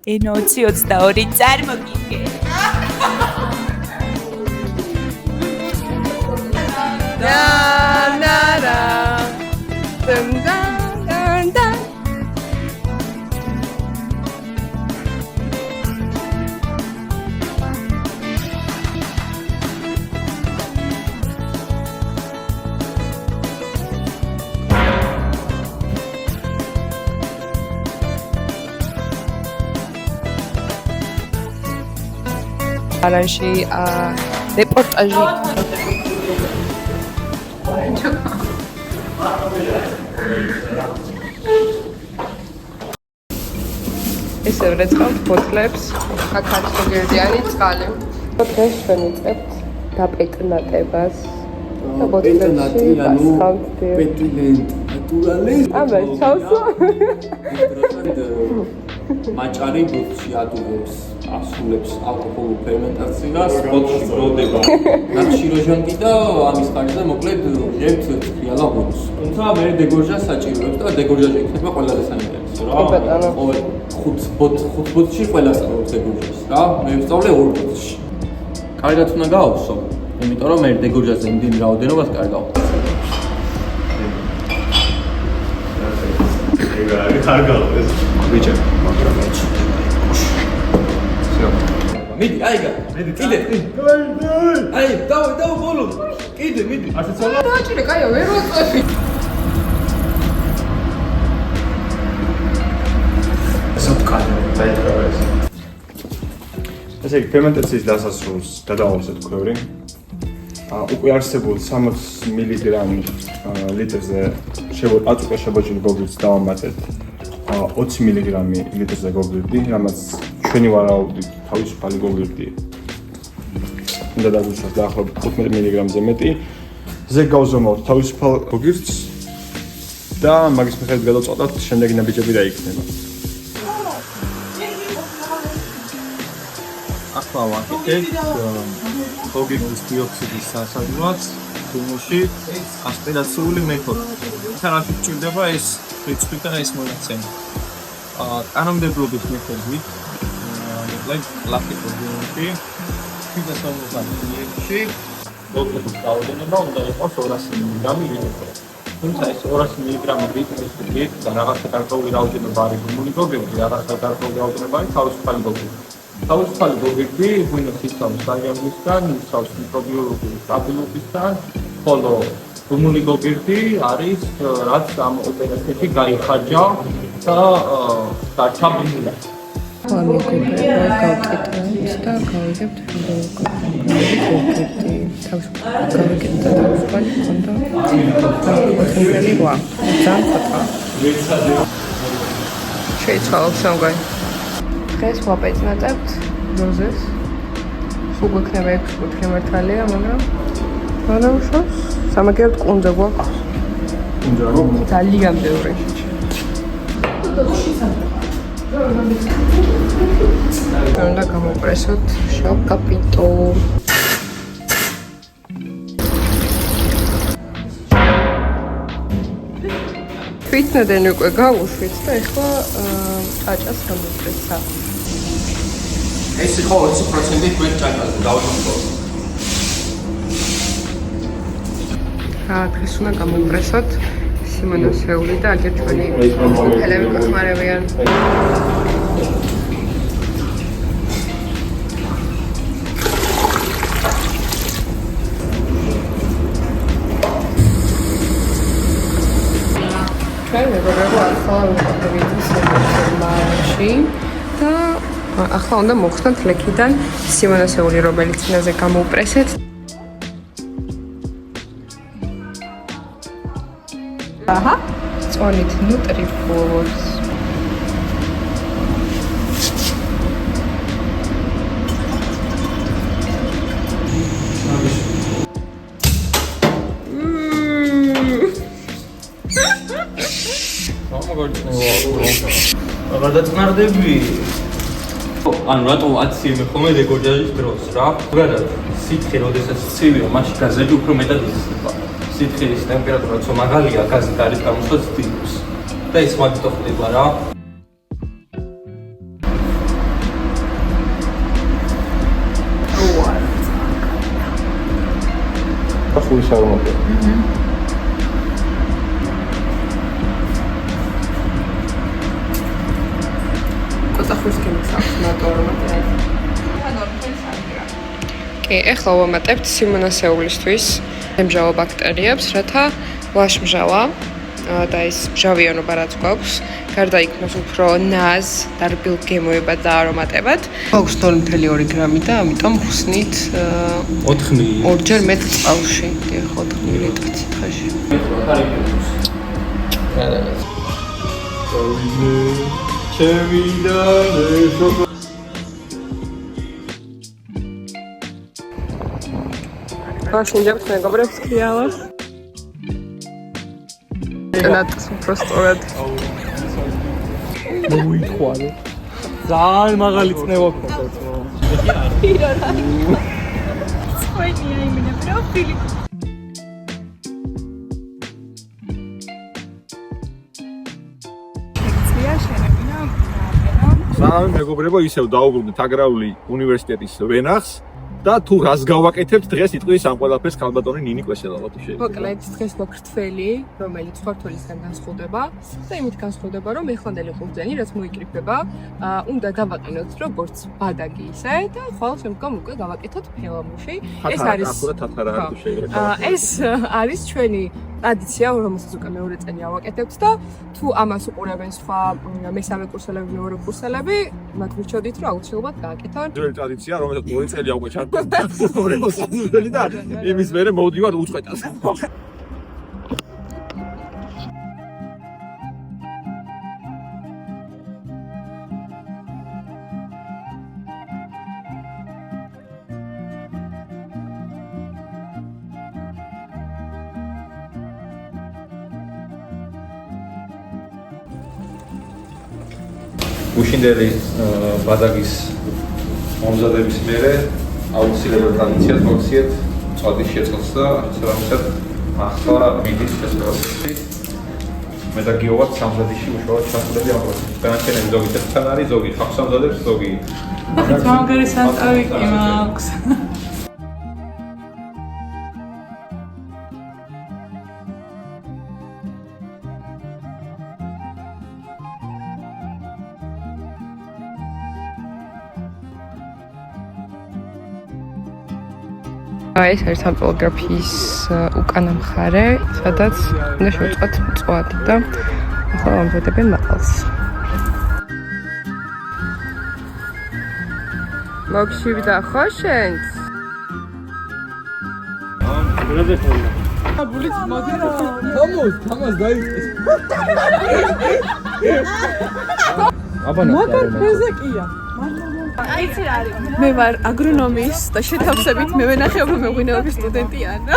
N2022 წარმოგიდგე. Aranshi reportaji. ესე ვეწყავთ ბოთლებს, აქაც მოგერდი არის წყალი. დღეს ჩვენ ვიწყებთ დაპეტნატებას და ბოთლებში გასხავთ. პეტილენტ ნატურალეს. აბა, ჩავსო. მაჭარი ბოთლში ატუღებს, ასრულებს ალკოჰოლურ ფერმენტაციას, ბოთლში გროვდება ნახშიროჟანკი და ამის ხარჯზე მოკლედ ღებთ ფრიალა ბოთლს. თუმცა მე დეგორჟას საჭიროებს და დეგორჟაში იქნება ყველაზე საინტერესო რა. ყოველ ხუთ ბოთლში ყველა სწავლობს დეგორჟას რა. მე ვსწავლე 2 ბოთლში. კარგად უნდა გავავსო, იმიტომ რომ მე დეგორჟაზე იმდენი რაოდენობას კარგავ. კარგავ ეს ბიჭი. მიდი, აიგა. მიდი, კიდე. აი, დავა ბოლო. კიდე, მიდი. ასე ცოტა. დაჭირე, კაია, ვერ ვაწევი. ესე იგი, ფერმენტაციის დასასრულს გადავავსეთ ქვევრი. უკვე არსებულ 60 მილიგრამ ლიტრზე აწუყე შებოჭილი გოგირდს დავამატეთ 20 მილიგრამი ლიტრზე გოგირდი, რამაც ჩვენი ვარაუდით თავისუფალი გოგირდი უნდა დაგვიჩნდეს დაახლოებით 15 მილიგრამზე მეტი. ზედ გავზომავთ თავისუფალ გოგირდს და მაგის მიხედვით გადავწყვეტავთ შემდეგი ნაბიჯები რა იქნება. ახლა ვაკეთებ გოგირდის დიოქსიდის სასაზღვრად გუმოში ასპირაციული მეთოდი. თანაც გვჭირდება ეს რიცხვი და ეს მონაცემი. კანონმდებლობის მეთოდით კლასიკურ გუმში ფიზიოლოგიაში გოგირდის რაოდენობა უნდა იყოს 200 მილიგრამი ლიტრზე. თუმცა ეს 200 მილიგრამი ლიტრზე და რაღაცა გარკვეული რაოდენობა არის გუმული გოგირდი, რაღაცა გარკვეული რაოდენობა არის თავისუფალი გოგირდი. თავისუფალი გოგირდი ღვინოს იცავს საგემისგან, იცავს მიკრობიოლოგიური სტაბილობისგან, ხოლო გუმული გოგირდი არის რაც ამ ოპერაციაში გაიხარჯა და დარჩა ბუნულა. ამიგობრება გავკეთებთ და გავიგებთ გოგირდი. თავისუფალი და თავისუფალი კონდა. ოთხმილიანი რვა. ძალიან ცოტა. შეიცვალოთ სამგანი. დღეს ვაპეტნატებთ როზეს. სულ გვექნება 6 კუთხე მართალია, მაგრამ უშავს სამაგერად კუნძა გვაქვს. ძალიან ბევრი. უნდა გამოპრესოთ შავ კაპიტო. თვითნადენ უკვე გავუშვით და ეხლა ჭაჭას გამოპრესა. ეს იყო 20% გვერდ ჭაჭაზე დავუშვო. დღეს უნდა გამოპრესოთ სიმონოსეული და აგერ ჩვენი ფელები გახმარებიან. ჩვენ მეგობრებო ახლა ვიყავით სიმონოსეულში და ახლა უნდა მოხსნათ ლექიდან სიმონოსეული, რომელიც წინაზე გამოვპრესეთ. აჰა, წონით ნუტრიფულს. აღარ დაწნარდები. ანუ რატო აციებ ხოლმე დეგორჯაჟის დროს რა? ვერა, სითხე როდესაც ცივია, მაშინ გაზები უფრო მეტად იზრდება. სითხის ტემპერატურა ცო მაღალია, გაზით არის გამოსვლა ცდილობს. და ის მაგიტო ხდება რა. ყურის არომატია. კოწახურს გემისავს მარტო არომატია. კი, ეხლა ვამატებთ სიმონასეულისთვის ემჟავა ბაქტერიებს, რათა ვაშმჟავა და ეს მჟავიანობა რაც გვაქვს, გარდა იქნას უფრო ნაზ, დარბილ გემოებად და არომატებად. გვაქვს 2.2 გრამი და ამიტომ ხსნით 4-ჯერ მეტ წყალში, 4 ლიტრით დღეში. ვაშინჯებთ მეგობრებს ქრიალას. ნატს უფრო სწორად. მოიხვალე. ძალიან მაღალი წნევა ქონდათ. პირო რა. სწორია იმენა პროფილი. სანამ მეგობრებო ისევ დაუბრუნდით აგრარული უნივერსიტეტის ვენახს და თუ რას გავაკეთებთ დღეს იტყვის ამ ყველაფერს ქალბატონი ნინი კვესელავათი შეიძლება. მოკლედ დღეს მოქრთველი, რომელიც ფორთოლისგან განსხვავდება და იმით განსხვავდება, რომ ეხლანდელი ყურძენი, რაც მოიკრიფება, უნდა დავაყენოთ როგორც ბადაგი ისე და ხვალ შემდგომ უკვე გავაკეთოთ ფელამუში. ეს არის ეს არის ჩვენი ტრადიცია, რომელსაც უკვე მეორე წელი ავაკეთებთ და თუ ამას უყურებენ სხვა მესამე კურსელები, მეორე კურსელები, მათ ვირჩევდით, რომ აუცილებლად გააკეთონ. ძველი ტრადიცია, რომელსაც ორი წელი უკვე ჩარკვეთ. და იმის მერე მოვდივარ უწყვეტას. უშინდელი ბადაგის მომზადების მერე აუცილებლად ტრადიციად მოვხსიეთ წვადის შეწყალს და შესაბამისად ახლა მიდის შესაძლებელი მე და გიოვად სამზადიში უშუალოდ ჩასულები ამ პროცესში. განაჩენები ზოგი თეთრთან არის, ზოგი ხავს ამზადებს, ზოგი მაგარი სანტავი კი მაქვს. ეს არის ამპელოგრაფიის უკანა მხარე, სადაც უნდა შევწყვათ მწვადი და ახლა ამზადებენ მატალს. მოგშივდა ხო შენც? მე ვარ აგრონომის და შეთავსებით მე ვენახეობრო მეღვინეობის სტუდენტი ანა.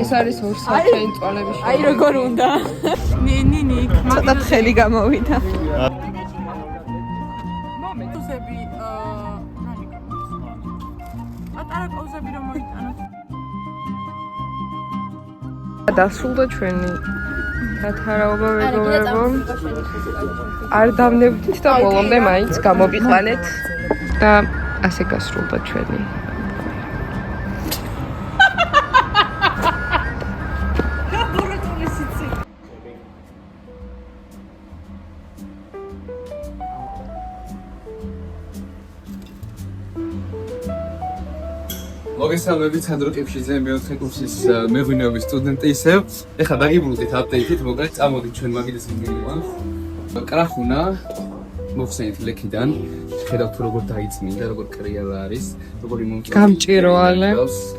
ეს არის 2 საათიანი წვალების. აი როგორ უნდა. ნინი, ცოტა ხელი გამოვიდა. მომენტები პატარა კოუზები რომ მოიტანოთ. დასრულდა ჩვენი გათარაობა მეგობრებო. არ დავნებდით და ბოლომდე მაინც გამოვიყვანეთ და ასე გასრულდა ჩვენი. მოგესალმებით სანდრო ყიფშიძე მეოთხე კურსის მეღვინეობის სტუდენტი ისევ. ეხლა დაგიბრუნდით აპდეიტით, მოკლედ წამოდით ჩვენ მაგიდეს მიგივანს. კრახუნა მოხსენით ლექიდან. ხედავთ როგორ დაიწმინდა, როგორ კრიალა არის, როგორი მომწონს.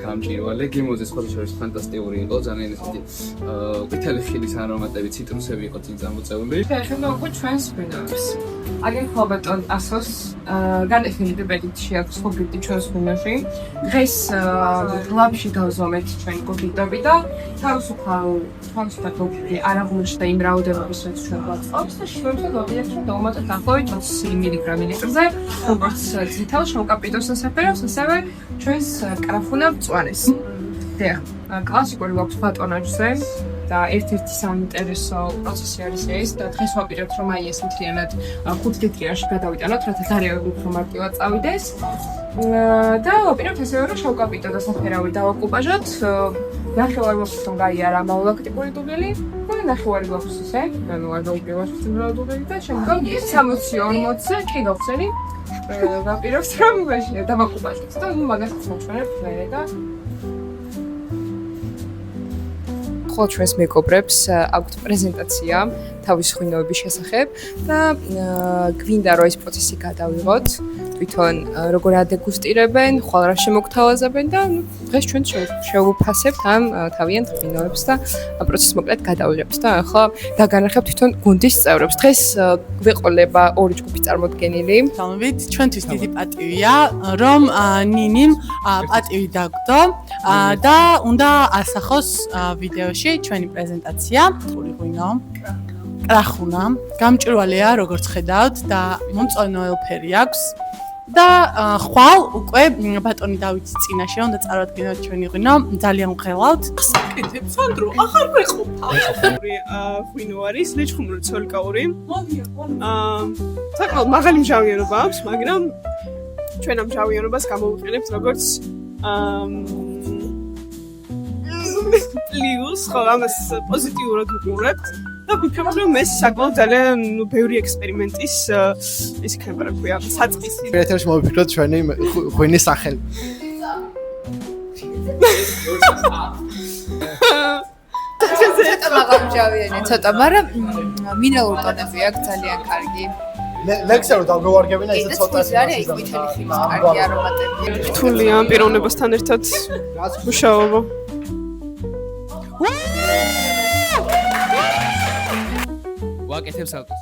გამჭირვალე. გემოზე სხვა შორის ფანტასტიკური იყო, ძალიან ესეთი ყვითელი ხილის არომატები, ციტრუსები იყო წინ წამოწეული. ეხლა უკვე ჩვენს ვინაობს. აგენ ხალბატონ ასოს განეხილებით შეაქვს ხობიტი ჩვენს ვინოში. დღეს ლაბში გავზომეთ ჩვენი კოპიტები და თავისუფალ გოგიტი არ აღმოჩნდა იმ რაოდენობის რაც ჩვენ გვაწყობს და შევეცდით რომ დავუმატოთ დაახლოებით 20 მილიგრამი ლიტრზე, როგორც ძითალ შავკაპიტოს სასაფეროს, ასევე ჩვენს კრახუნა მწვანეს. დიახ, კლასიკური გვაქვს ბატონაჟზე. და ერთ-ერთი საინტერესო პროცესი არის ეს და დღეს ვაპირებთ რომ აი ეს მთლიანად 5 დღეში გადავიტანოთ, რათა გარევები უფრო მარტივად წავიდეს. და ვაპირებთ ასევე რომ შავკაპიტო და საფერავი დავაკუპაჟოთ. ნახევარი გვაქვს რომ გაიარა მოლაქტიკური დუღილი და ნახევარი გვაქვს ისე, ანუ არ დაუპირვას დუღილი და შემდგომ 60-40-ზე კი გავხსენი. ვაპირებთ რომ დავაკუპაჟოთ და ნუ მაგასაც მოვჩვენებთ მე და ხოლ ჩვენს მეგობრებს აქვთ პრეზენტაცია თავის ღვინოების შესახებ და გვინდა რომ ეს პროცესი გადავიღოთ თვითონ როგორ ადეგუსტირებენ, ხვალ რა შემოგთავაზებენ და დღეს ჩვენ შევუფასებთ ამ თავიანთ ღვინოებს და ამ პროცესს მოკლედ გადავიღებთ და ახლა დაგანახებთ თვითონ გუნდის წევრებს. დღეს გვეყოლება ორი ჯგუფი წარმოდგენილი. თამობით ჩვენთვის დიდი პატივია რომ ნინიმ პატივი დაგდო და უნდა ასახოს ვიდეოში ჩვენი პრეზენტაცია. ორი ღვინო კრახუნა გამჭვირვალეა როგორც ხედავთ და მომწონოელფერი აქვს და ხვალ უკვე ბატონი დავითის წინაშე უნდა წარადგინოთ ჩვენი ღვინო ძალიან მღელავთ. საკეთებ სანდრო ახარ მეყოფა. ღვინო არის ლეჩხუმური ცოლკაური. საკმაოდ მაღალი მჟავიანობა აქვს, მაგრამ ჩვენ ამ მჟავიანობას გამოვიყენებთ როგორც პლუს, ხო, ამას პოზიტიურად ვუყურებთ. და ვფიქრობ რომ ეს საკმაოდ ძალიან ბევრი ექსპერიმენტის ის იქნება რა ქვია საწყისი. ეთერში მოვიფიქროთ ჩვენი ღვინის სახელი. ცოტა მაღალმჟავიანი, ცოტა, მაგრამ მინერალური ტონები აქვს ძალიან კარგი. ლექსია რომ დავგვარგებინა ისე ცოტა ის არის აი ყვითელი ხილის კარგი არომატები. რთულია ამ პიროვნებასთან ერთად მუშაობა. ვაკეთებ სალტოს.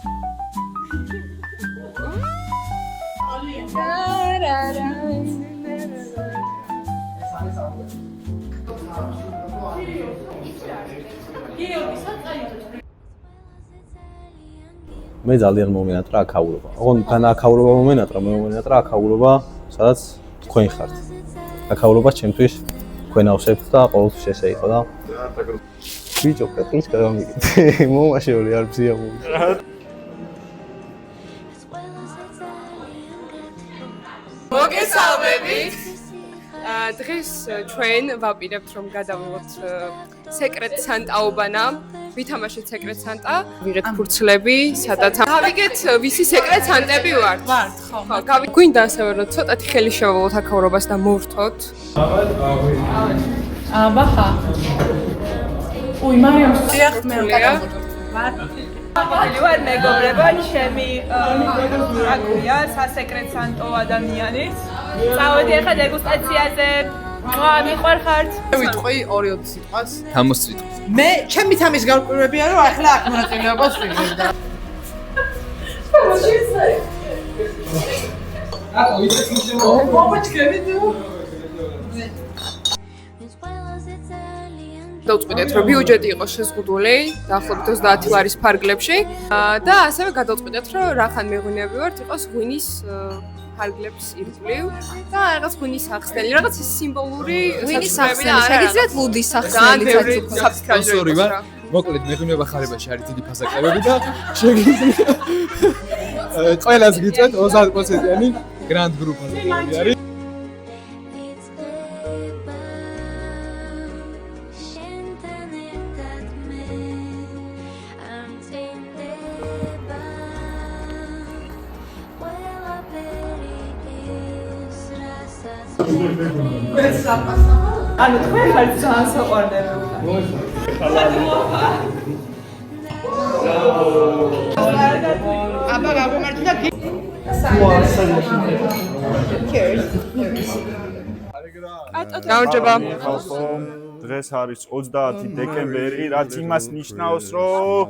მე ძალიან მომენატრა აქაურობა. ოღონდ თან აქაურობა მომენატრა, მე მომენატრა აქაურობა, სადაც თქვენ ხართ. აქაურობა ჩემთვის თქვენ ავსებთ და ყოველთვის ესე იყო და ბიჭო, კეთილს გამიგეთ. მომაშეული არ ბზია მოვიდა. მოგესალმებით. დღეს ჩვენ ვაპირებთ რომ გადავიღოთ სეკრეტ სანტაობანა, ვითამაშეთ სეკრეტ სანტა, ვიღეთ ფურცლები, სადაც გავიგეთ ვისი სეკრეტ სანტები ვართ. ხო, გვინდა ასევე რომ ცოტათი ხელი შევავლოთ აქაურობას და მოვრთოთ. ბახა. უი, მარიამ, დიახ, მე ვარ მეგობრებო, ჩემი აქვია სასეკრეტ სანტო ადამიანის. წავედი ახლა დეგუსტაციაზე. მიყვარხართ. ვიტყვი 2-20 სიტყვას. გამოსწრით. მე ჩემი თამის გავკვირვებია რომ ახლა აქ მონაწილეობას ვიღებ და დავწყვიტეთ რომ ბიუჯეტი იყოს შეზღუდული დაახლოებით 30 ლარის ფარგლებში და ასევე გადავწყვიტეთ რომ რახან მეღვინეები ვართ იყოს ღვინის ფარგლებს ირგვლივ და რაღაც ღვინის სახსნელი, რაღაც სიმბოლური ღვინის სახსნელი, შეგიძლიათ ლუდის სახსნელიც სპონსორი ვარ. მოკლედ მეღვინეობა ხარებაში არის დიდი ფასაკებები და შეგიძლიათ ყველას გიწევთ 30%-იანი გრანდ გრუპაზე არის. ანუ თქვენ ხართ ძალიან საყვარლები. აბა გამომართი და გამარჯობა. დღეს არის 30 დეკემბერი, რაც იმას ნიშნავს, რომ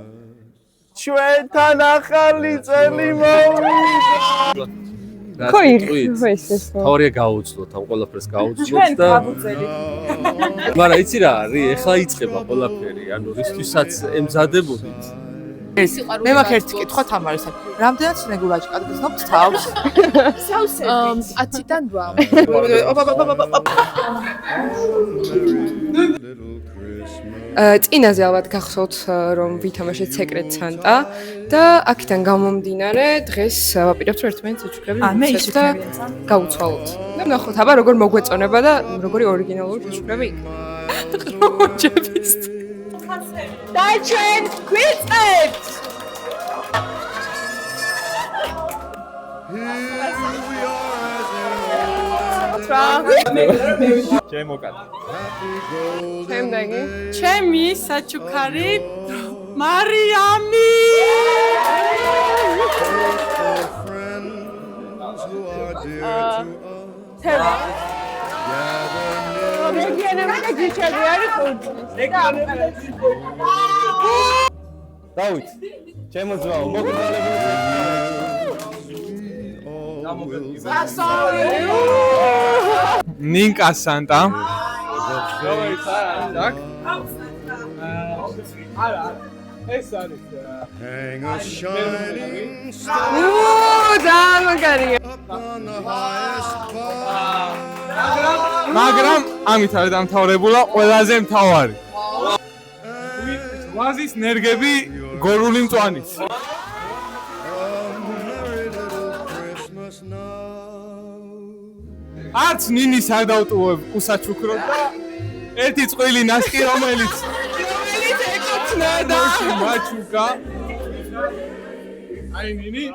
ჩვენთან ახალი წელი მოვიდა. თავარია გაუძლოთ, ამ ყველაფერს გაუძლოთ ჩვენ და გაბუძელი. მაგრამ იცი რა არის, ეხლა იწყება ყველაფერი, ანუ რისთვისაც ემზადებოდით. მე მაქვს ერთი კითხვა თამარისა. რამდენად სინეგურაჭი კადგზნობს თავს? სავსები 10-დან 8. წინაზე ალბათ გახსოვთ რომ ვითამაშეთ Secret Santa და აქედან გამომდინარე დღეს ვაპირებთ რომ ერთმანეთს უჩუქრები და გავუცვალოთ. და ნახოთ აბა როგორ მოგვეწონება და როგორი ორიგინალური უჩუქრები იქნება. როჯების და ჩვენ გვიწევთ შემდეგი ჩემი საჩუქარი მარიამი დავით ჩემო ძმაო მოგზაურობ ნინკა სანტა ეს არის მაგრამ ამით არის დამთავრებულა ყველაზე მთავარი ვაზის ნერგები გორული მწვანით არც ნინის არ დავტუებ უსაჩუქროდ და ერთი წყვილი ნასკი რომელიც ეკუთნა და მაჩუკა აი ნინი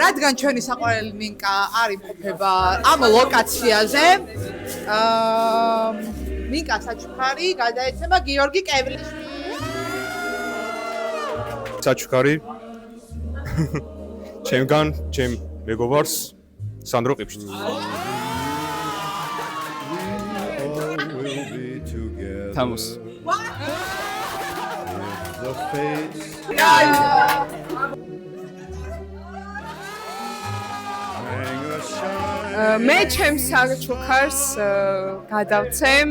რადგან ჩვენი საყვარელი ნინკა არ იმყოფება ამ ლოკაციაზე ნინკა საჩუქარი გადაეცემა გიორგი კევლიშვილს საჩუქარი ჩემგან ჩემ მეგობარს სანდრო ყიფშიც თამოს მე ჩემს საჩუქარს გადავცემ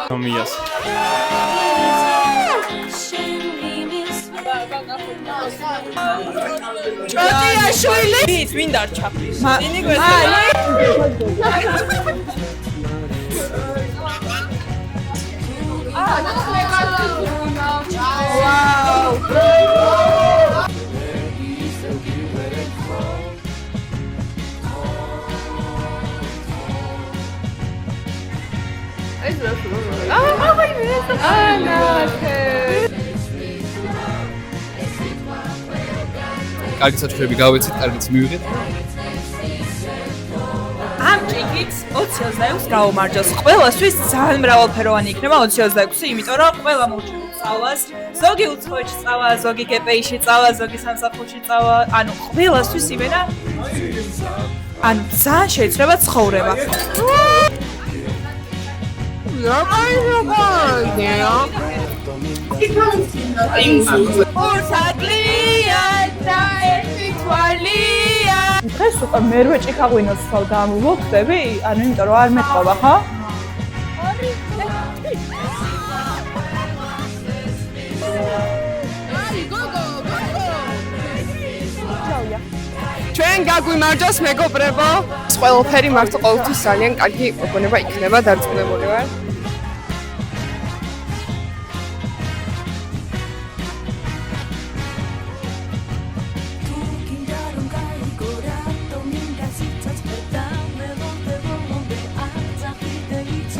ნომიას ჭოტია შვილი ვინ დარჩა? კარგი საჩუქრები გავეცით, კარგიც მივიღეთ. ამ ჭიქით 26-ს გაუმარჯოს. ყველასთვის ძალიან მრავალფეროვანი იქნება 26-ი, იმიტომ რომ ყველა მოუჩვენებს სწავლას. ზოგი უცხოეთში სწავლა, ზოგი გპ-ში სწავლა, ზოგი სამსახურში სწავლა, ანუ ყველასთვის იმენა ანუ ძალიან შეიძლება ცხოვრება. დღეს უკვე მერვე ჭიქაღვინოს ვსვავ და ამოვხდები? ანუ იმიტომ რომ არ მეტყობა, ხო? ჩვენ გაგვიმარჯოს მეგობრებო. ყველაფერი მართლა ყოველთვის ძალიან კარგი მოგონება იქნება, დარწმუნებული ვარ.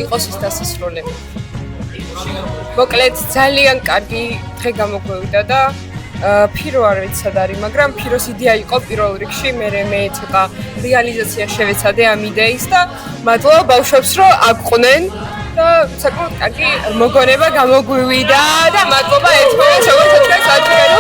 იყოს ის დასასრულები. მოკლედ ძალიან კარგი დღე გამოგვევიდა და ფირო არ ვიცი სად არის, მაგრამ ფიროს იდეა იყო პირველ რიგში, მე ცოტა რეალიზაცია შევეცადე ამ იდეის და მადლობა ბავშვებს რომ აგვყვნენ და საკმაოდ კარგი მოგონება გამოგვივიდა და მადლობა ერთმანეთს როგორც თქვენ საჩუქარი.